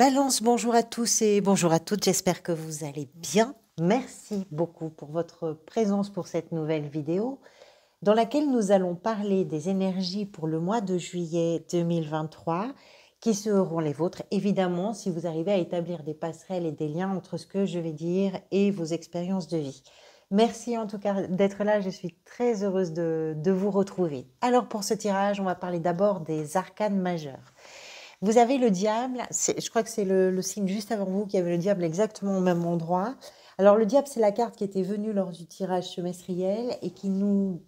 Balance, bonjour à tous et bonjour à toutes, j'espère que vous allez bien. Merci beaucoup pour votre présence pour cette nouvelle vidéo dans laquelle nous allons parler des énergies pour le mois de juillet 2023 qui seront les vôtres, évidemment, si vous arrivez à établir des passerelles et des liens entre ce que je vais dire et vos expériences de vie. Merci en tout cas d'être là, je suis très heureuse de vous retrouver. Alors pour ce tirage, on va parler d'abord des arcanes majeures. Vous avez le diable, je crois que c'est le signe juste avant vous qui avait le diable exactement au même endroit. Alors le diable, c'est la carte qui était venue lors du tirage semestriel et qui nous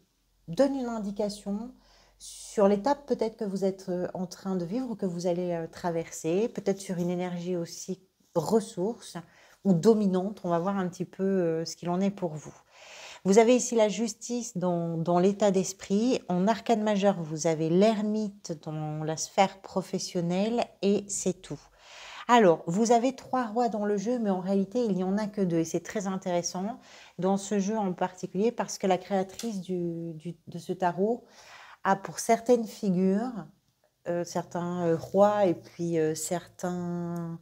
donne une indication sur l'étape peut-être que vous êtes en train de vivre ou que vous allez traverser, peut-être sur une énergie aussi ressource ou dominante. On va voir un petit peu ce qu'il en est pour vous. Vous avez ici la justice dans l'état d'esprit. En arcane majeur, vous avez l'ermite dans la sphère professionnelle et c'est tout. Alors, vous avez 3 rois dans le jeu, mais en réalité, il n'y en a que 2. Et c'est très intéressant dans ce jeu en particulier parce que la créatrice de ce tarot a pour certaines figures, certains rois et puis certains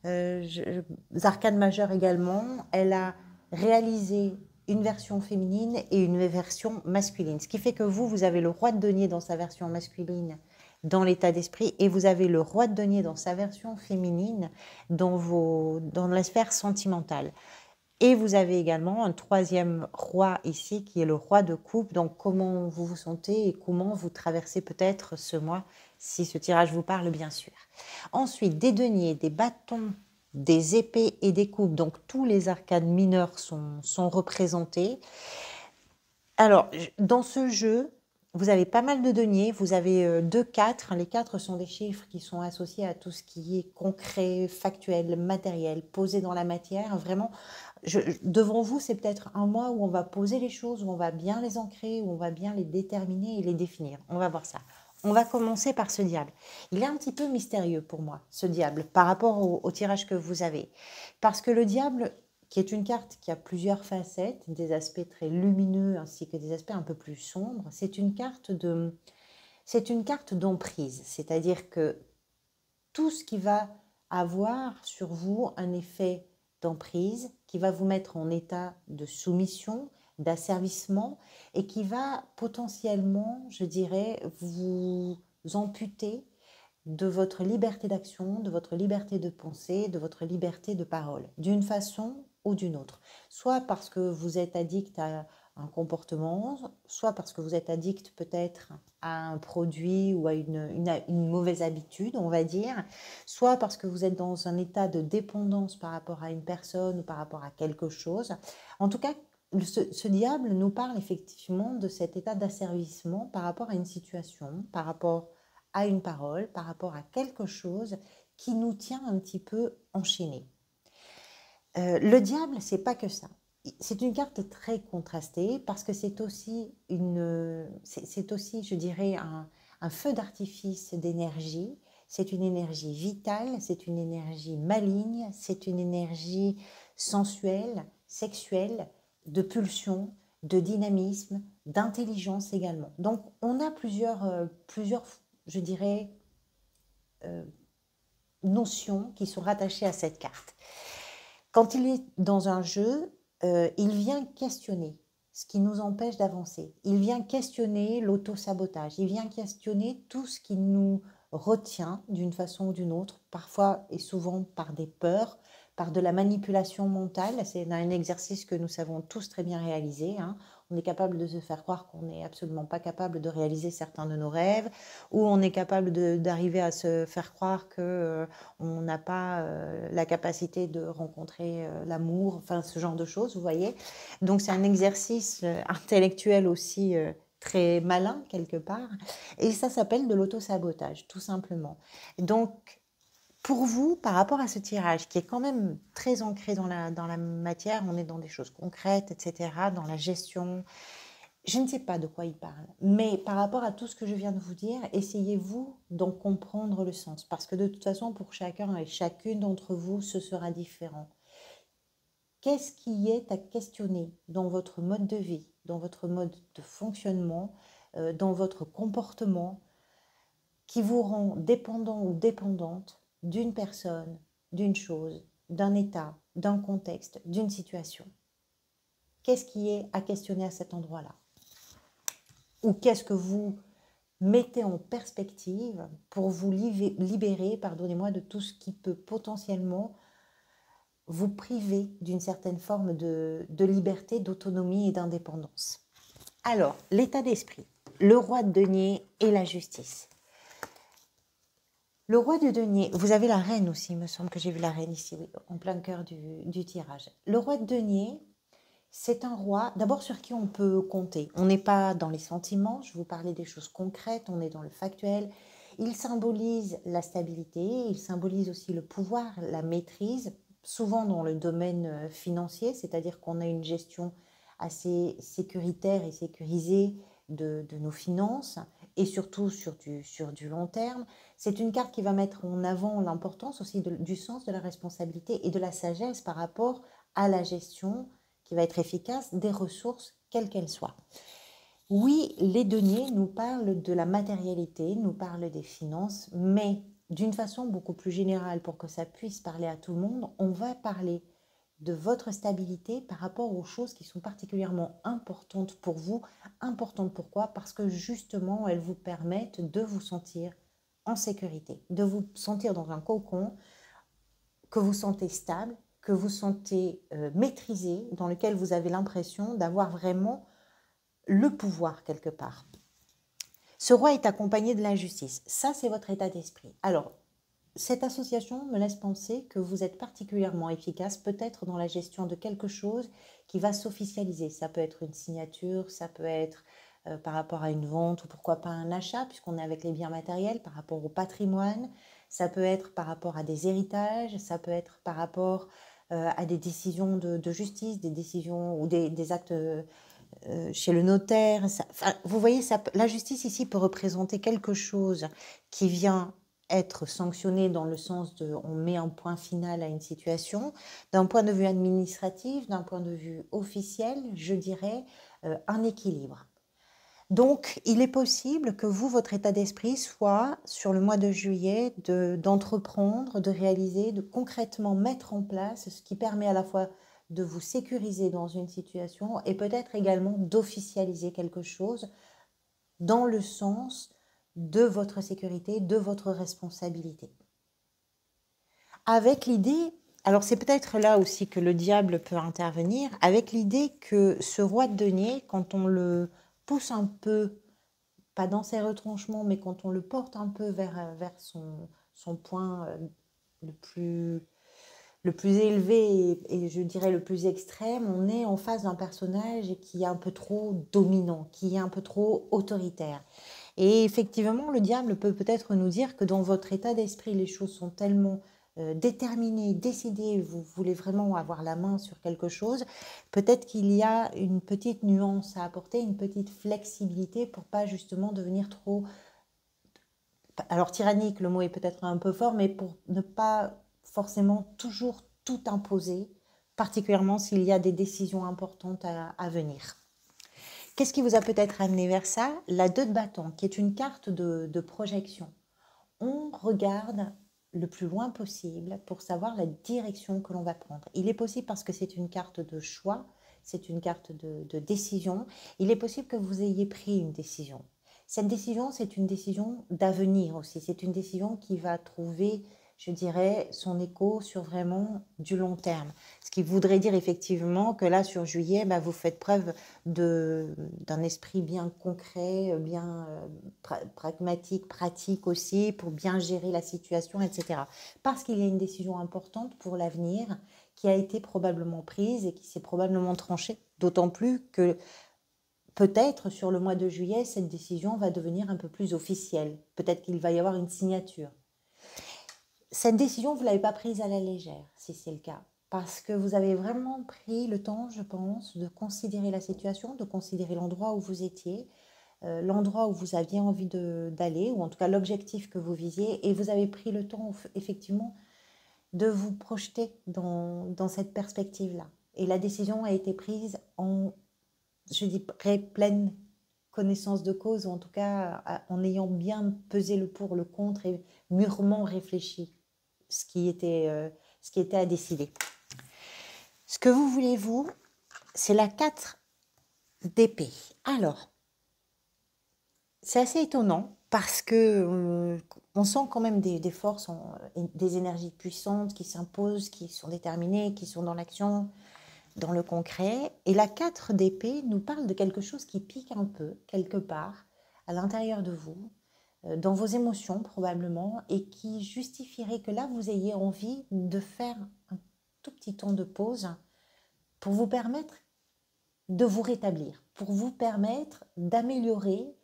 arcanes majeurs également, elle a réalisé une version féminine et une version masculine. Ce qui fait que vous avez le roi de denier dans sa version masculine dans l'état d'esprit et vous avez le roi de denier dans sa version féminine dans la sphère sentimentale. Et vous avez également un troisième roi ici qui est le roi de coupe. Donc comment vous vous sentez et comment vous traversez peut-être ce mois si ce tirage vous parle bien sûr. Ensuite, des deniers, des bâtons, des épées et des coupes. Donc tous les arcanes mineurs sont représentés. Alors, dans ce jeu, vous avez pas mal de deniers, vous avez 2 4. Les 4 sont des chiffres qui sont associés à tout ce qui est concret, factuel, matériel, posé dans la matière. Vraiment, devant vous, c'est peut-être un mois où on va poser les choses, où on va bien les ancrer, où on va bien les déterminer et les définir. On va voir ça. On va commencer par ce diable. Il est un petit peu mystérieux pour moi, ce diable, par rapport au tirage que vous avez. Parce que le diable, qui est une carte qui a plusieurs facettes, des aspects très lumineux ainsi que des aspects un peu plus sombres, c'est une carte d'emprise, c'est-à-dire que tout ce qui va avoir sur vous un effet d'emprise, qui va vous mettre en état de soumission, d'asservissement et qui va potentiellement, je dirais, vous amputer de votre liberté d'action, de votre liberté de pensée, de votre liberté de parole, d'une façon ou d'une autre. Soit parce que vous êtes addict à un comportement, soit parce que vous êtes addict peut-être à un produit ou à une mauvaise habitude, on va dire, soit parce que vous êtes dans un état de dépendance par rapport à une personne ou par rapport à quelque chose. En tout cas, ce diable nous parle effectivement de cet état d'asservissement par rapport à une situation, par rapport à une parole, par rapport à quelque chose qui nous tient un petit peu enchaînés. Le diable, c'est pas que ça. C'est une carte très contrastée parce que c'est aussi, je dirais, un feu d'artifice d'énergie. C'est une énergie vitale, c'est une énergie maligne, c'est une énergie sensuelle, sexuelle, de pulsion, de dynamisme, d'intelligence également. Donc, on a plusieurs je dirais, notions qui sont rattachées à cette carte. Quand il est dans un jeu, il vient questionner ce qui nous empêche d'avancer. Il vient questionner l'auto-sabotage. Il vient questionner tout ce qui nous retient d'une façon ou d'une autre, parfois et souvent par des peurs, par de la manipulation mentale. C'est un exercice que nous savons tous très bien réaliser. Hein. On est capable de se faire croire qu'on n'est absolument pas capable de réaliser certains de nos rêves, ou on est capable d'arriver à se faire croire que on n'a pas la capacité de rencontrer l'amour, enfin ce genre de choses, vous voyez. Donc c'est un exercice intellectuel aussi très malin quelque part, et ça s'appelle de l'auto-sabotage, tout simplement. Donc pour vous, par rapport à ce tirage qui est quand même très ancré dans la matière, on est dans des choses concrètes, etc., dans la gestion, je ne sais pas de quoi il parle, mais par rapport à tout ce que je viens de vous dire, essayez-vous d'en comprendre le sens, parce que de toute façon, pour chacun et chacune d'entre vous, ce sera différent. Qu'est-ce qui est à questionner dans votre mode de vie, dans votre mode de fonctionnement, dans votre comportement, qui vous rend dépendant ou dépendante d'une personne, d'une chose, d'un état, d'un contexte, d'une situation. Qu'est-ce qui est à questionner à cet endroit-là? Ou qu'est-ce que vous mettez en perspective pour vous libérer, pardonnez-moi, de tout ce qui peut potentiellement vous priver d'une certaine forme de liberté, d'autonomie et d'indépendance. Alors, l'état d'esprit, le roi de denier et la justice. Le roi de denier, vous avez la reine aussi, il me semble que j'ai vu la reine ici, oui, en plein cœur du tirage. Le roi de denier, c'est un roi, d'abord sur qui on peut compter. On n'est pas dans les sentiments, je vous parlais des choses concrètes, on est dans le factuel. Il symbolise la stabilité, il symbolise aussi le pouvoir, la maîtrise, souvent dans le domaine financier, c'est-à-dire qu'on a une gestion assez sécuritaire et sécurisée de nos finances, et surtout sur du long terme. C'est une carte qui va mettre en avant l'importance aussi du sens de la responsabilité et de la sagesse par rapport à la gestion qui va être efficace des ressources, quelles qu'elles soient. Oui, les deniers nous parlent de la matérialité, nous parlent des finances, mais d'une façon beaucoup plus générale, pour que ça puisse parler à tout le monde, on va parler de votre stabilité par rapport aux choses qui sont particulièrement importantes pour vous. Importantes pourquoi? Parce que justement, elles vous permettent de vous sentir en sécurité, de vous sentir dans un cocon que vous sentez stable, que vous sentez maîtrisé, dans lequel vous avez l'impression d'avoir vraiment le pouvoir quelque part. Ce roi est accompagné de l'injustice. Ça, c'est votre état d'esprit. Alors, cette association me laisse penser que vous êtes particulièrement efficace, peut-être dans la gestion de quelque chose qui va s'officialiser. Ça peut être une signature, ça peut être par rapport à une vente ou pourquoi pas un achat, puisqu'on est avec les biens matériels, par rapport au patrimoine. Ça peut être par rapport à des héritages, ça peut être par rapport à des décisions de justice, des décisions ou des actes chez le notaire. Enfin, vous voyez, la justice ici peut représenter quelque chose qui vient être sanctionné dans le sens de on met un point final à une situation. D'un point de vue administratif, d'un point de vue officiel, je dirais un équilibre. Donc, il est possible que vous, votre état d'esprit soit, sur le mois de juillet, d'entreprendre, de réaliser, de concrètement mettre en place ce qui permet à la fois de vous sécuriser dans une situation et peut-être également d'officialiser quelque chose dans le sens de votre sécurité, de votre responsabilité. Avec l'idée, alors c'est peut-être là aussi que le diable peut intervenir, avec l'idée que ce roi de denier, quand on le pousse un peu, pas dans ses retranchements, mais quand on le porte un peu vers son point le plus élevé et je dirais le plus extrême, on est en face d'un personnage qui est un peu trop dominant, qui est un peu trop autoritaire. Et effectivement, le diable peut peut-être nous dire que dans votre état d'esprit, les choses sont tellement déterminées, décidées, vous voulez vraiment avoir la main sur quelque chose, peut-être qu'il y a une petite nuance à apporter, une petite flexibilité pour pas justement devenir trop... Alors tyrannique, le mot est peut-être un peu fort, mais pour ne pas forcément toujours tout imposer, particulièrement s'il y a des décisions importantes à venir. Qu'est-ce qui vous a peut-être amené vers ça? La 2 de bâton, qui est une carte de projection. On regarde le plus loin possible pour savoir la direction que l'on va prendre. Il est possible, parce que c'est une carte de choix, c'est une carte de décision, il est possible que vous ayez pris une décision. Cette décision, c'est une décision d'avenir aussi. C'est une décision qui va trouver, je dirais, son écho sur vraiment du long terme. Ce qui voudrait dire effectivement que là, sur juillet, bah, vous faites preuve d'un esprit bien concret, bien pragmatique, pratique aussi, pour bien gérer la situation, etc. Parce qu'il y a une décision importante pour l'avenir qui a été probablement prise et qui s'est probablement tranchée. D'autant plus que peut-être sur le mois de juillet, cette décision va devenir un peu plus officielle. Peut-être qu'il va y avoir une signature. Cette décision, vous ne l'avez pas prise à la légère, si c'est le cas. Parce que vous avez vraiment pris le temps, je pense, de considérer la situation, de considérer l'endroit où vous étiez, l'endroit où vous aviez envie d'aller, ou en tout cas l'objectif que vous visiez, et vous avez pris le temps, effectivement, de vous projeter dans cette perspective-là. Et la décision a été prise en, je dirais, pleine connaissance de cause, ou en tout cas en ayant bien pesé le pour, le contre et mûrement réfléchi ce qui était ce qui était à décider. Ce que vous voulez, vous, c'est la 4 d'épée. Alors, c'est assez étonnant parce que on sent quand même des forces, des énergies puissantes qui s'imposent, qui sont déterminées, qui sont dans l'action, dans le concret. Et la 4 d'épée nous parle de quelque chose qui pique un peu, quelque part, à l'intérieur de vous, dans vos émotions probablement, et qui justifierait que là, vous ayez envie de faire un tout petit temps de pause pour vous permettre de vous rétablir, pour vous permettre d'améliorer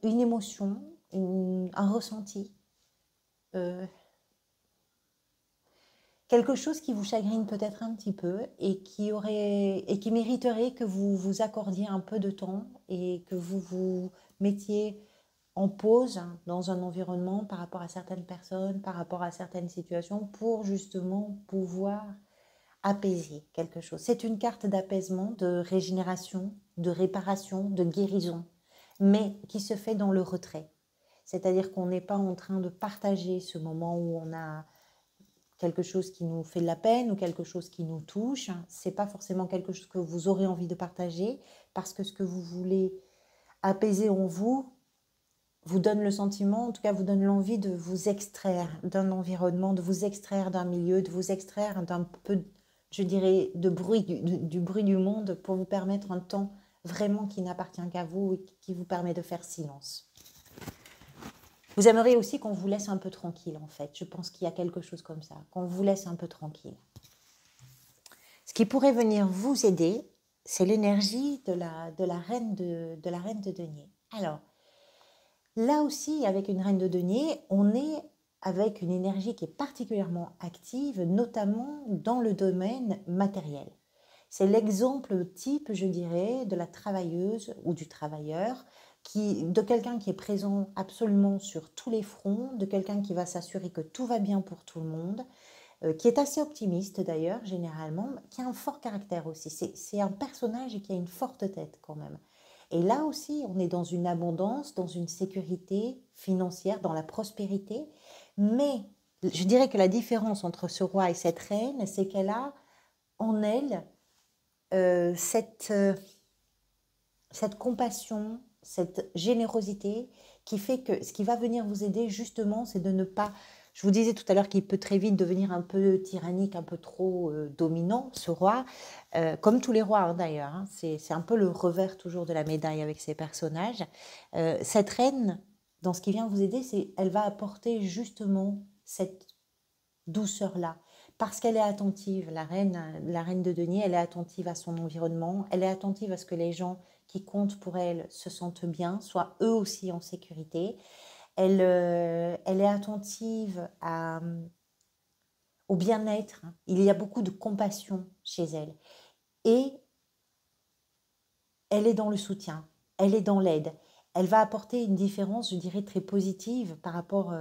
une émotion, un ressenti, quelque chose qui vous chagrine peut-être un petit peu et qui mériterait que vous vous accordiez un peu de temps et que vous vous mettiez en pause dans un environnement par rapport à certaines personnes, par rapport à certaines situations, pour justement pouvoir apaiser quelque chose. C'est une carte d'apaisement, de régénération, de réparation, de guérison, mais qui se fait dans le retrait. C'est-à-dire qu'on n'est pas en train de partager ce moment où on a quelque chose qui nous fait de la peine ou quelque chose qui nous touche. C'est pas forcément quelque chose que vous aurez envie de partager parce que ce que vous voulez apaiser en vous vous donne le sentiment, en tout cas vous donne l'envie de vous extraire d'un environnement, de vous extraire d'un milieu, de vous extraire d'un peu, je dirais, de bruit, du bruit du monde pour vous permettre un temps vraiment qui n'appartient qu'à vous et qui vous permet de faire silence. Vous aimeriez aussi qu'on vous laisse un peu tranquille, en fait. Je pense qu'il y a quelque chose comme ça, qu'on vous laisse un peu tranquille. Ce qui pourrait venir vous aider, c'est l'énergie de la reine de denier. Alors, là aussi, avec une reine de denier, on est avec une énergie qui est particulièrement active, notamment dans le domaine matériel. C'est l'exemple type, je dirais, de la travailleuse ou du travailleur, de quelqu'un qui est présent absolument sur tous les fronts, de quelqu'un qui va s'assurer que tout va bien pour tout le monde, qui est assez optimiste d'ailleurs, généralement, qui a un fort caractère aussi. C'est un personnage qui a une forte tête quand même. Et là aussi, on est dans une abondance, dans une sécurité financière, dans la prospérité. Mais je dirais que la différence entre ce roi et cette reine, c'est qu'elle a en elle cette compassion, cette générosité qui fait que ce qui va venir vous aider justement, c'est de ne pas... Je vous disais tout à l'heure qu'il peut très vite devenir un peu tyrannique, un peu trop dominant, ce roi, comme tous les rois hein, d'ailleurs. Hein. C'est un peu le revers toujours de la médaille avec ces personnages. Cette reine, dans ce qui vient vous aider, elle va apporter justement cette douceur-là, parce qu'elle est attentive, la reine de denier, elle est attentive à son environnement, elle est attentive à ce que les gens qui comptent pour elle se sentent bien, soient eux aussi en sécurité. Elle est attentive au bien-être. Il y a beaucoup de compassion chez elle. Et elle est dans le soutien, elle est dans l'aide. Elle va apporter une différence, je dirais, très positive par rapport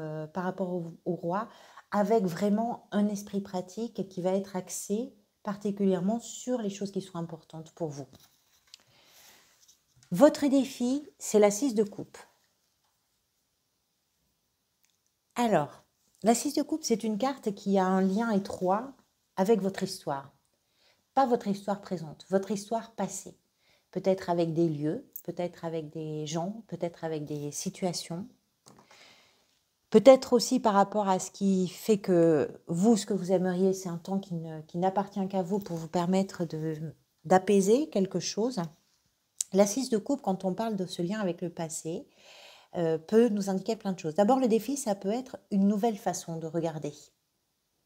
au roi, avec vraiment un esprit pratique qui va être axé particulièrement sur les choses qui sont importantes pour vous. Votre défi, c'est la 6 de coupe. Alors, la 6 de coupe, c'est une carte qui a un lien étroit avec votre histoire. Pas votre histoire présente, votre histoire passée. Peut-être avec des lieux, peut-être avec des gens, peut-être avec des situations. Peut-être aussi par rapport à ce qui fait que vous, ce que vous aimeriez, c'est un temps qui n'appartient qu'à vous pour vous permettre d'apaiser quelque chose. La 6 de coupe, quand on parle de ce lien avec le passé, peut nous indiquer plein de choses. D'abord, le défi, ça peut être une nouvelle façon de regarder.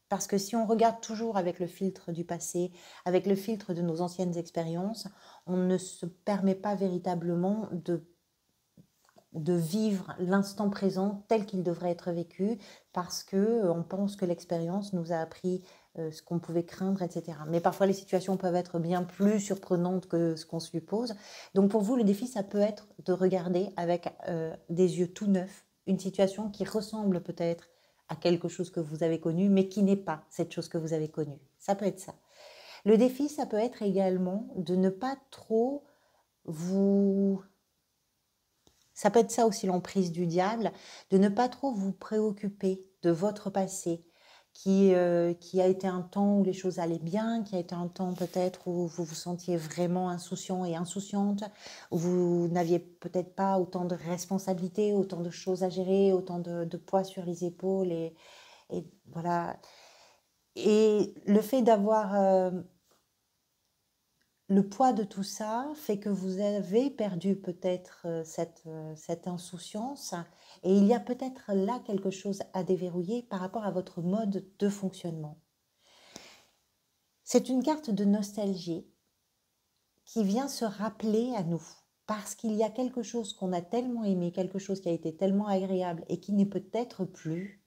Parce que si on regarde toujours avec le filtre du passé, avec le filtre de nos anciennes expériences, on ne se permet pas véritablement de vivre l'instant présent tel qu'il devrait être vécu parce qu'on pense que l'expérience nous a appris ce qu'on pouvait craindre, etc. Mais parfois, les situations peuvent être bien plus surprenantes que ce qu'on suppose. Donc pour vous, le défi, ça peut être de regarder avec des yeux tout neufs une situation qui ressemble peut-être à quelque chose que vous avez connu, mais qui n'est pas cette chose que vous avez connue. Ça peut être ça. Le défi, ça peut être également de ne pas trop vous... Ça peut être ça aussi l'emprise du diable, de ne pas trop vous préoccuper de votre passé, qui a été un temps où les choses allaient bien, qui a été un temps peut-être où vous vous sentiez vraiment insouciant et insouciante, où vous n'aviez peut-être pas autant de responsabilités, autant de choses à gérer, autant de poids sur les épaules et voilà. Et le fait d'avoir le poids de tout ça fait que vous avez perdu peut-être cette insouciance et il y a peut-être là quelque chose à déverrouiller par rapport à votre mode de fonctionnement. C'est une carte de nostalgie qui vient se rappeler à nous parce qu'il y a quelque chose qu'on a tellement aimé, quelque chose qui a été tellement agréable et qui n'est peut-être plus,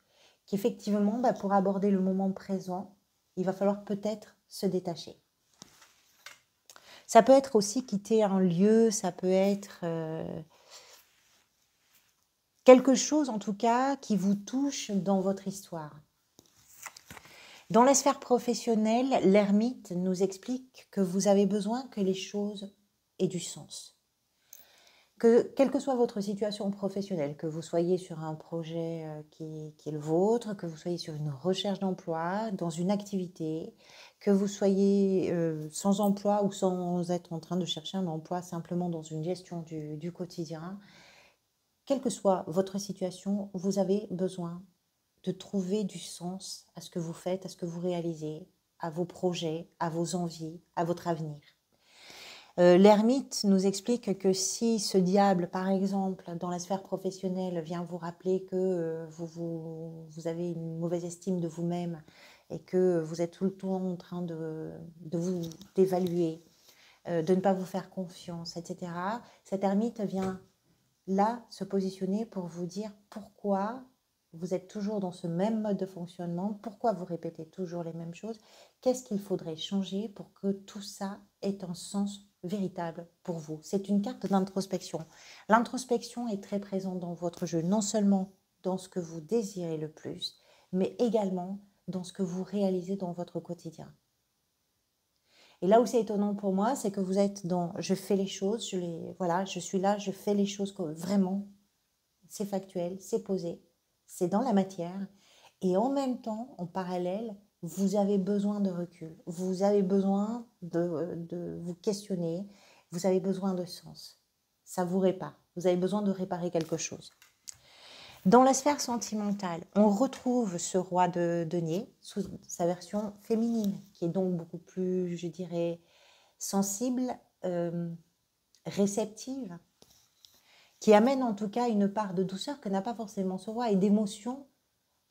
qu'effectivement, pour aborder le moment présent, il va falloir peut-être se détacher. Ça peut être aussi quitter un lieu, ça peut être quelque chose en tout cas qui vous touche dans votre histoire. Dans la sphère professionnelle, l'ermite nous explique que vous avez besoin que les choses aient du sens. Que, quelle que soit votre situation professionnelle, que vous soyez sur un projet qui est le vôtre, que vous soyez sur une recherche d'emploi, dans une activité, que vous soyez sans emploi ou sans être en train de chercher un emploi, simplement dans une gestion du quotidien, quelle que soit votre situation, vous avez besoin de trouver du sens à ce que vous faites, à ce que vous réalisez, à vos projets, à vos envies, à votre avenir. L'ermite nous explique que si ce diable, par exemple, dans la sphère professionnelle, vient vous rappeler que vous avez une mauvaise estime de vous-même et que vous êtes tout le temps en train de vous d'évaluer, de ne pas vous faire confiance, etc., cet ermite vient là se positionner pour vous dire pourquoi vous êtes toujours dans ce même mode de fonctionnement, pourquoi vous répétez toujours les mêmes choses, qu'est-ce qu'il faudrait changer pour que tout ça ait un sens véritable pour vous. C'est une carte d'introspection. L'introspection est très présente dans votre jeu, non seulement dans ce que vous désirez le plus, mais également dans ce que vous réalisez dans votre quotidien. Et là où c'est étonnant pour moi, c'est que vous êtes dans je fais les choses, je suis là, je fais les choses vraiment, c'est factuel, c'est posé, c'est dans la matière. Et en même temps, en parallèle, vous avez besoin de recul, vous avez besoin de vous questionner, vous avez besoin de sens. Ça vous répare, vous avez besoin de réparer quelque chose. Dans la sphère sentimentale, on retrouve ce roi de denier sous sa version féminine, qui est donc beaucoup plus, je dirais, sensible, réceptive, qui amène en tout cas une part de douceur que n'a pas forcément ce roi et d'émotion.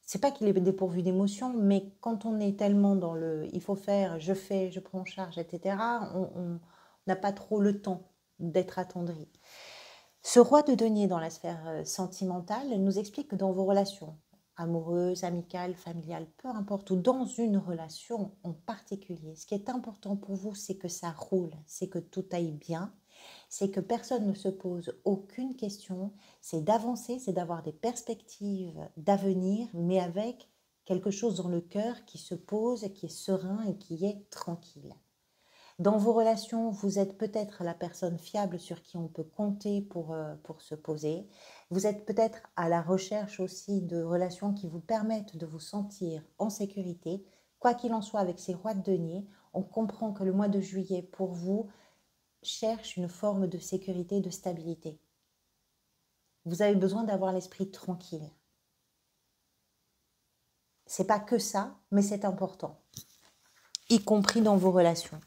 C'est pas qu'il est dépourvu d'émotion, mais quand on est tellement dans le il faut faire, je fais, je prends en charge, etc., on n'a pas trop le temps d'être attendri. Ce roi de denier dans la sphère sentimentale nous explique que dans vos relations amoureuses, amicales, familiales, peu importe, ou dans une relation en particulier, ce qui est important pour vous, c'est que ça roule, c'est que tout aille bien, c'est que personne ne se pose aucune question, c'est d'avancer, c'est d'avoir des perspectives d'avenir, mais avec quelque chose dans le cœur qui se pose, qui est serein et qui est tranquille. Dans vos relations, vous êtes peut-être la personne fiable sur qui on peut compter pour se poser. Vous êtes peut-être à la recherche aussi de relations qui vous permettent de vous sentir en sécurité. Quoi qu'il en soit, avec ces rois de denier, on comprend que le mois de juillet, pour vous, cherche une forme de sécurité, de stabilité. Vous avez besoin d'avoir l'esprit tranquille. C'est pas que ça, mais c'est important, y compris dans vos relations.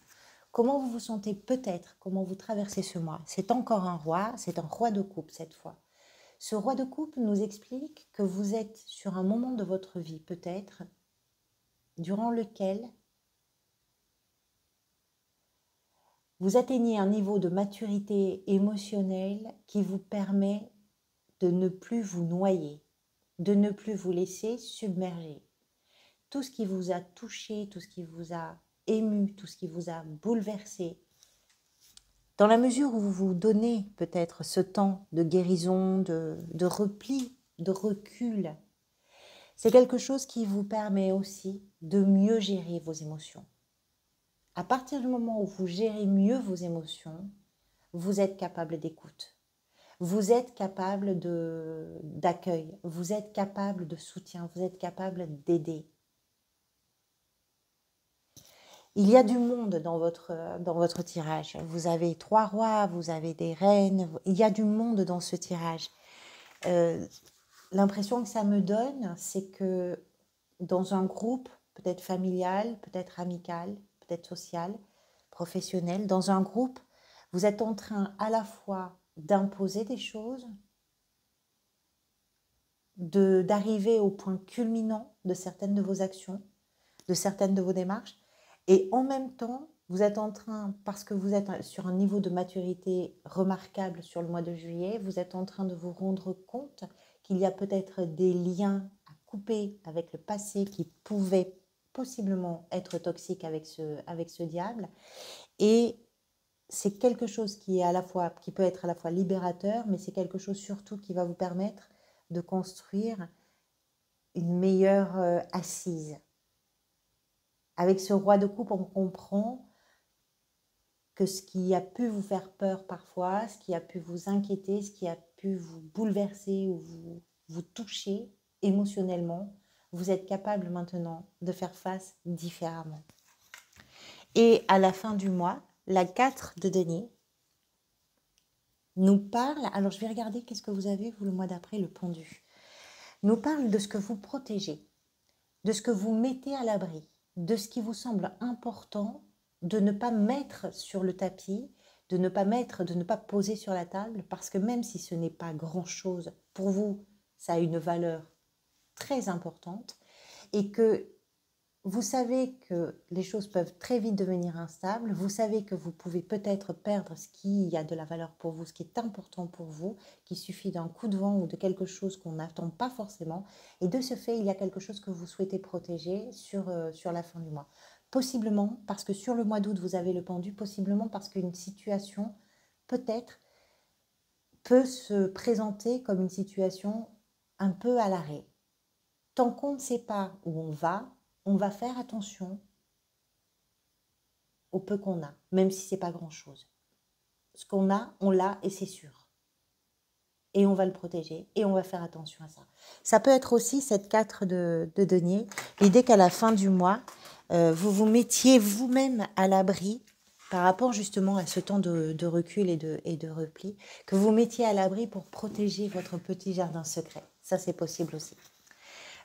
Comment vous vous sentez peut-être, comment vous traversez ce mois. C'est encore un roi, c'est un roi de coupe cette fois. Ce roi de coupe nous explique que vous êtes sur un moment de votre vie peut-être durant lequel vous atteignez un niveau de maturité émotionnelle qui vous permet de ne plus vous noyer, de ne plus vous laisser submerger. Tout ce qui vous a touché, tout ce qui vous a ému, tout ce qui vous a bouleversé, dans la mesure où vous vous donnez peut-être ce temps de guérison, de repli, de recul, c'est quelque chose qui vous permet aussi de mieux gérer vos émotions. À partir du moment où vous gérez mieux vos émotions, vous êtes capable d'écoute. Vous êtes capable d'accueil, vous êtes capable de soutien, vous êtes capable d'aider. Il y a du monde dans votre tirage. Vous avez 3 rois, vous avez des reines. Il y a du monde dans ce tirage. L'impression que ça me donne, c'est que dans un groupe, peut-être familial, peut-être amical, peut-être social, professionnel, dans un groupe, vous êtes en train à la fois d'imposer des choses, d'arriver au point culminant de certaines de vos actions, de certaines de vos démarches, et en même temps, vous êtes en train, parce que vous êtes sur un niveau de maturité remarquable sur le mois de juillet, vous êtes en train de vous rendre compte qu'il y a peut-être des liens à couper avec le passé qui pouvaient possiblement être toxiques avec ce diable. Et c'est quelque chose qui peut être à la fois libérateur, mais c'est quelque chose surtout qui va vous permettre de construire une meilleure assise. Avec ce roi de coupe, on comprend que ce qui a pu vous faire peur parfois, ce qui a pu vous inquiéter, ce qui a pu vous bouleverser ou vous toucher émotionnellement, vous êtes capable maintenant de faire face différemment. Et à la fin du mois, la 4 de denier nous parle, alors je vais regarder qu'est-ce que vous avez, vous, le mois d'après, le pendu, nous parle de ce que vous protégez, de ce que vous mettez à l'abri, de ce qui vous semble important de ne pas mettre sur le tapis, de ne pas poser sur la table, parce que même si ce n'est pas grand-chose, pour vous, ça a une valeur très importante, et que vous savez que les choses peuvent très vite devenir instables, vous savez que vous pouvez peut-être perdre ce qui a de la valeur pour vous, ce qui est important pour vous, qu'il suffit d'un coup de vent ou de quelque chose qu'on n'attend pas forcément, et de ce fait, il y a quelque chose que vous souhaitez protéger sur la fin du mois. Possiblement parce que sur le mois d'août, vous avez le pendu, possiblement parce qu'une situation, peut-être, peut se présenter comme une situation un peu à l'arrêt. Tant qu'on ne sait pas où on va faire attention au peu qu'on a, même si ce n'est pas grand-chose. Ce qu'on a, on l'a et c'est sûr. Et on va le protéger et on va faire attention à ça. Ça peut être aussi cette 4 de denier, l'idée qu'à la fin du mois, vous vous mettiez vous-même à l'abri par rapport justement à ce temps de recul et de repli, que vous mettiez à l'abri pour protéger votre petit jardin secret. Ça, c'est possible aussi.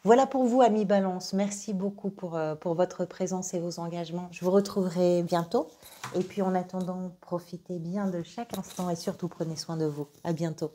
Voilà pour vous, amis Balance. Merci beaucoup pour votre présence et vos engagements. Je vous retrouverai bientôt. Et puis en attendant, profitez bien de chaque instant et surtout prenez soin de vous. À bientôt.